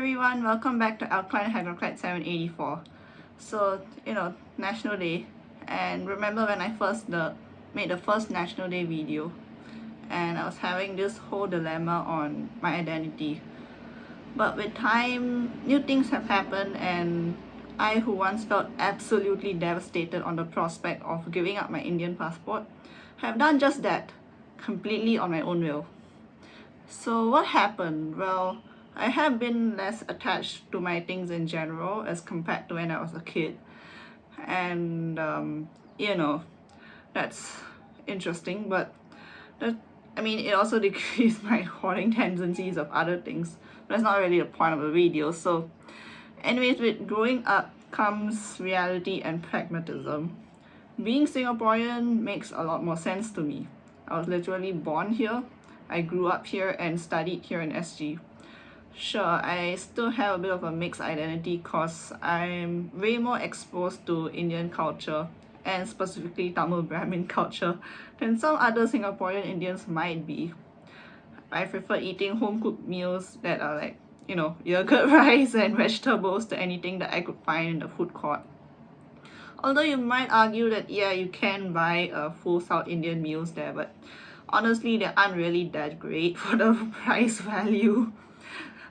everyone, welcome back to Alkaline Hydrochloride 784. So, National Day, and remember when I made the first National Day video, and I was having this whole dilemma on my identity. But with time, new things have happened, and I, who once felt absolutely devastated on the prospect of giving up my Indian passport, have done just that, completely on my own will. So what happened? Well, I have been less attached to my things in general as compared to when I was a kid. And, that's interesting, but it also decreased my hoarding tendencies of other things. That's not really the point of the video. So anyways, with growing up comes reality and pragmatism. Being Singaporean makes a lot more sense to me. I was literally born here, I grew up here and studied here in SG. Sure, I still have a bit of a mixed identity because I'm way more exposed to Indian culture and specifically Tamil Brahmin culture than some other Singaporean Indians might be. I prefer eating home-cooked meals that are like, yogurt rice and vegetables to anything that I could find in the food court. Although you might argue that, yeah, you can buy full South Indian meals there, but honestly, they aren't really that great for the price value.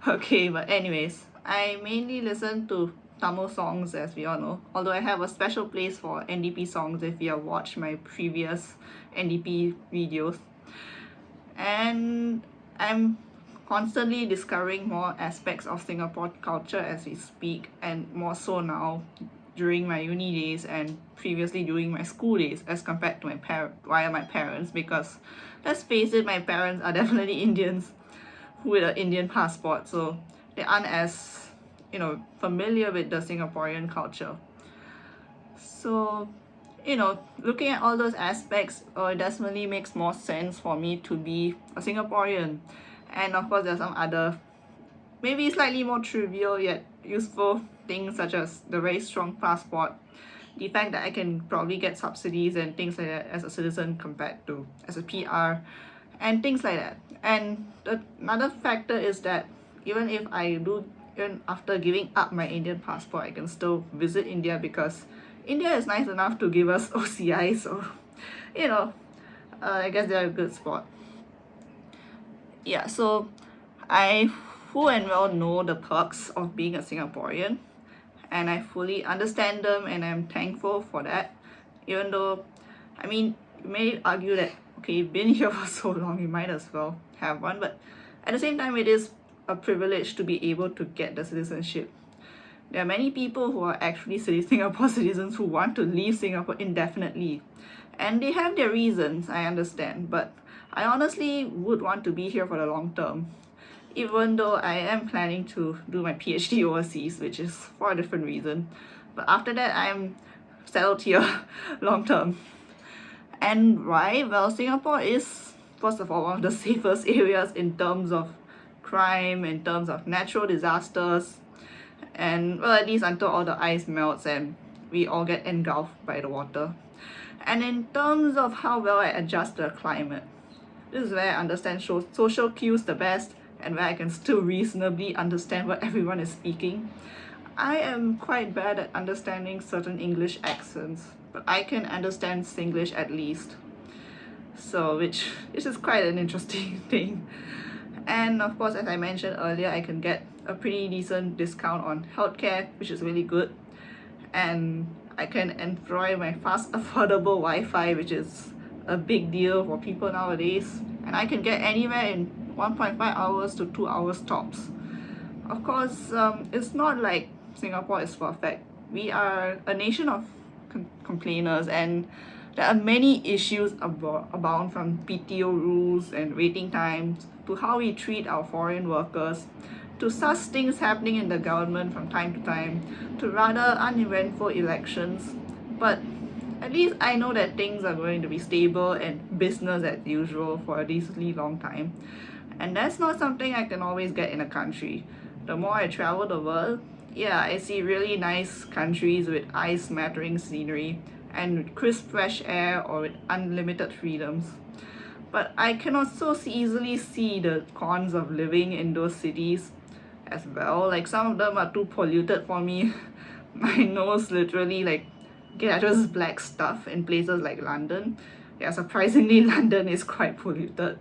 Okay, but anyways, I mainly listen to Tamil songs, as we all know, although I have a special place for NDP songs if you have watched my previous NDP videos. And I'm constantly discovering more aspects of Singapore culture as we speak, and more so now during my uni days and previously during my school days as compared to my parents, because let's face it, my parents are definitely Indians with an Indian passport, so they aren't as familiar with the Singaporean culture. So looking at all those aspects, it definitely makes more sense for me to be a Singaporean. And of course there's some other maybe slightly more trivial yet useful things, such as the very strong passport, the fact that I can probably get subsidies and things like that as a citizen compared to as a PR, and things like that. And another factor is that even after giving up my Indian passport, I can still visit India because India is nice enough to give us OCI, so I guess they're a good spot. Yeah, so I full and well know the perks of being a Singaporean, and I fully understand them, and I'm thankful for that. Even though, you may argue that, okay, you've been here for so long, you might as well have one, but at the same time, it is a privilege to be able to get the citizenship. There are many people who are actually Singapore citizens who want to leave Singapore indefinitely, and they have their reasons, I understand, but I honestly would want to be here for the long term, even though I am planning to do my PhD overseas, which is for a different reason. But after that, I'm settled here long term. And why? Well, Singapore is, first of all, one of the safest areas in terms of crime, in terms of natural disasters, and well, at least until all the ice melts and we all get engulfed by the water. And in terms of how well I adjust to the climate, this is where I understand social cues the best, and where I can still reasonably understand what everyone is speaking. I am quite bad at understanding certain English accents, but I can understand Singlish at least. So, which is quite an interesting thing. And of course, as I mentioned earlier, I can get a pretty decent discount on healthcare, which is really good. And I can enjoy my fast, affordable Wi-Fi, which is a big deal for people nowadays. And I can get anywhere in 1.5 hours to 2 hours tops. Of course, it's not like Singapore is perfect. We are a nation of complainers, and there are many issues abound, from PTO rules and waiting times to how we treat our foreign workers, to such things happening in the government from time to time, to rather uneventful elections. But at least I know that things are going to be stable and business as usual for a decently long time. And that's not something I can always get in a country. The more I travel the world, yeah, I see really nice countries with eye-smattering scenery and with crisp fresh air or with unlimited freedoms. But I can also easily see the cons of living in those cities as well. Like some of them are too polluted for me. My nose literally like gathers black stuff in places like London. Yeah, surprisingly, London is quite polluted.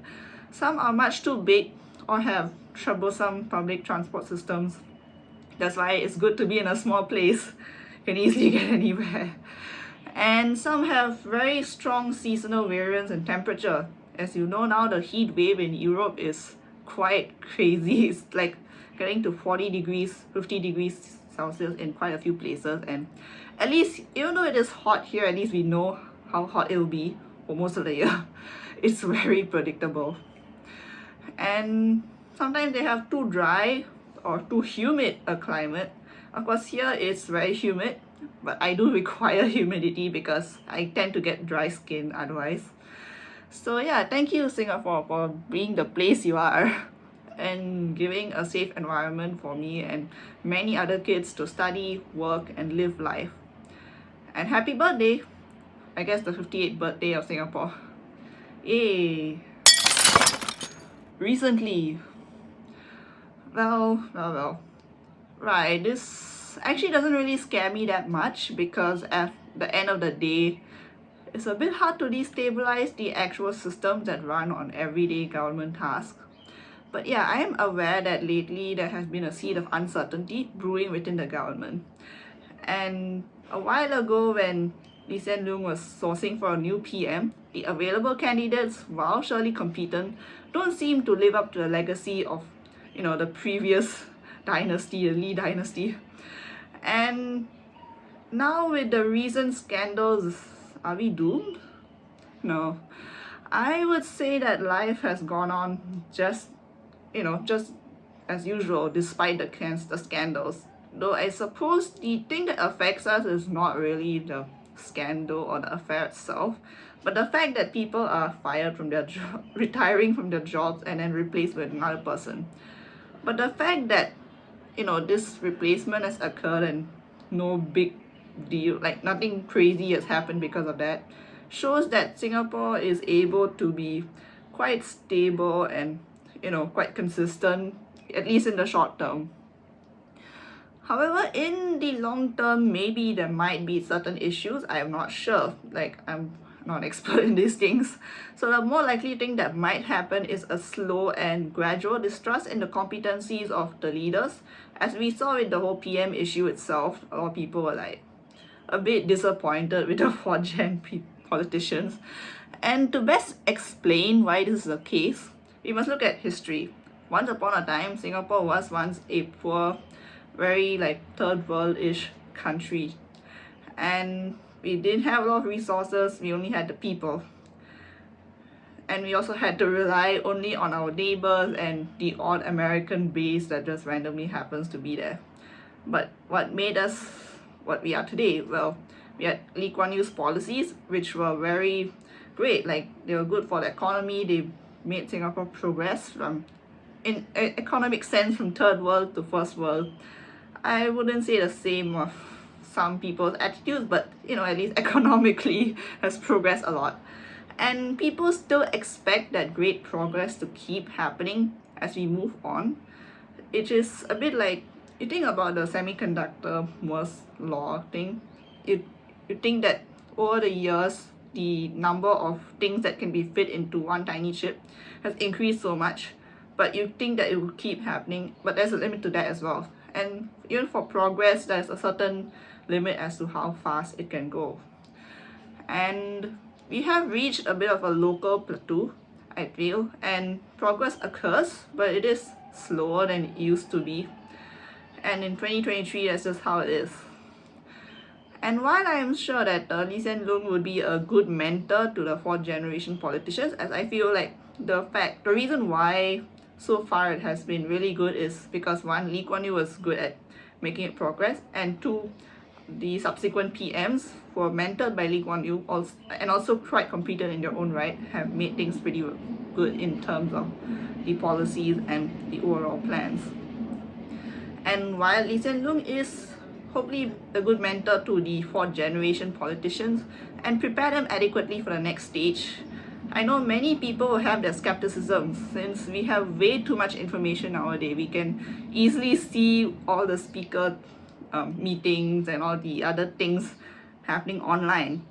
Some are much too big or have troublesome public transport systems. That's why it's good to be in a small place. You can easily get anywhere. And some have very strong seasonal variance in temperature. As you know now, the heat wave in Europe is quite crazy. It's like getting to 40 degrees, 50 degrees Celsius in quite a few places. And at least, even though it is hot here, at least we know how hot it will be for most of the year. It's very predictable. And sometimes they have too dry or too humid a climate. Of course, here it's very humid, but I do require humidity because I tend to get dry skin otherwise. So yeah, thank you Singapore for being the place you are and giving a safe environment for me and many other kids to study, work and live life. And happy birthday! I guess the 58th birthday of Singapore. Yay! Recently, well. Right, this actually doesn't really scare me that much because at the end of the day, it's a bit hard to destabilize the actual systems that run on everyday government tasks. But yeah, I am aware that lately there has been a seed of uncertainty brewing within the government. And a while ago, when Lee Hsien Loong was sourcing for a new PM, the available candidates, while surely competent, don't seem to live up to the legacy of, the previous dynasty, the Lee dynasty. And now with the recent scandals, are we doomed? No. I would say that life has gone on just as usual, despite the scandals. Though I suppose the thing that affects us is not really the scandal or the affair itself, but the fact that people are fired from their retiring from their jobs and then replaced with another person. But the fact that this replacement has occurred and no big deal, like nothing crazy has happened because of that, shows that Singapore is able to be quite stable and quite consistent, at least in the short term. However, in the long term, maybe there might be certain issues. I am not sure. Like, I'm not expert in these things. So the more likely thing that might happen is a slow and gradual distrust in the competencies of the leaders. As we saw with the whole PM issue itself, a lot of people were like a bit disappointed with the 4th gen politicians. And to best explain why this is the case, we must look at history. Once upon a time, Singapore was once a poor, very like third world-ish country. And we didn't have a lot of resources, we only had the people. And we also had to rely only on our neighbors and the odd American base that just randomly happens to be there. But what made us what we are today? Well, we had Lee Kuan Yew's policies, which were very great. Like, they were good for the economy. They made Singapore progress from, in economic sense, from third world to first world. I wouldn't say the same of some people's attitudes, but at least economically has progressed a lot. And people still expect that great progress to keep happening as we move on. It is a bit like, you think about the semiconductor Moore's law thing. You think that over the years, the number of things that can be fit into one tiny chip has increased so much, but you think that it will keep happening, but there's a limit to that as well. And even for progress, there's a certain limit as to how fast it can go. And we have reached a bit of a local plateau, I feel, and progress occurs, but it is slower than it used to be. And in 2023, that's just how it is. And while I am sure that Lee Hsien Loong would be a good mentor to the 4th generation politicians, as I feel like the reason why so far it has been really good is because 1, Lee Kuan Yew was good at making it progress, and 2, the subsequent PMs who were mentored by Lee Kuan Yew and also quite competent in their own right have made things pretty good in terms of the policies and the overall plans. And while Lee Hsien Loong is hopefully a good mentor to the 4th generation politicians and prepare them adequately for the next stage, I know many people have their skepticism since we have way too much information nowadays. We can easily see all the speaker meetings and all the other things happening online.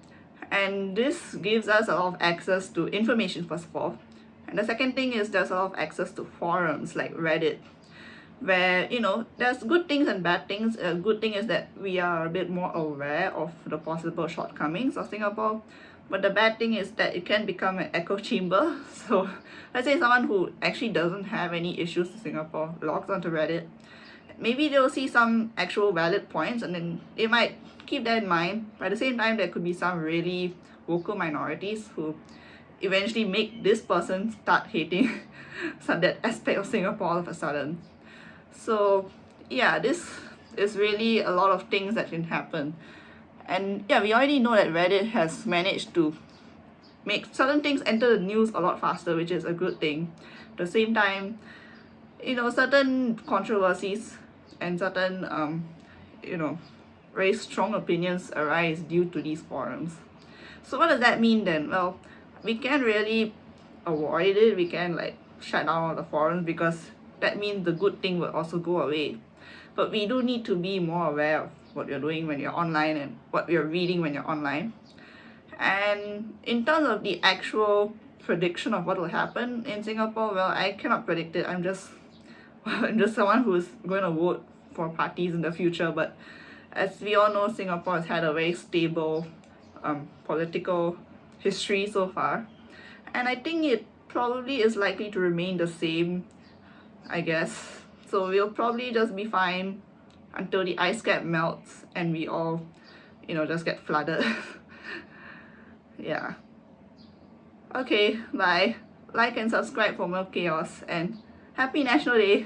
And this gives us a lot of access to information, first of all. And the second thing is there's a lot of access to forums like Reddit, where there's good things and bad things. A good thing is that we are a bit more aware of the possible shortcomings of Singapore, but the bad thing is that it can become an echo chamber. So let's say someone who actually doesn't have any issues with Singapore logs onto Reddit, maybe they'll see some actual valid points and then they might keep that in mind, but at the same time there could be some really vocal minorities who eventually make this person start hating some that aspect of Singapore all of a sudden. So yeah, this is really a lot of things that can happen. And yeah, we already know that Reddit has managed to make certain things enter the news a lot faster, which is a good thing. At the same time, certain controversies and certain very strong opinions arise due to these forums. So what does that mean then? Well, we can't really avoid it. We can shut down all the forums because that means the good thing will also go away. But we do need to be more aware of what you're doing when you're online and what you're reading when you're online. And in terms of the actual prediction of what will happen in Singapore, well, I cannot predict it. I'm just someone who's going to vote for parties in the future. But as we all know, Singapore has had a very stable political history so far, and I think it probably is likely to remain the same, I guess. So we'll probably just be fine until the ice cap melts and we all just get flooded. Yeah. Okay, bye. Like and subscribe for more chaos, and happy National Day.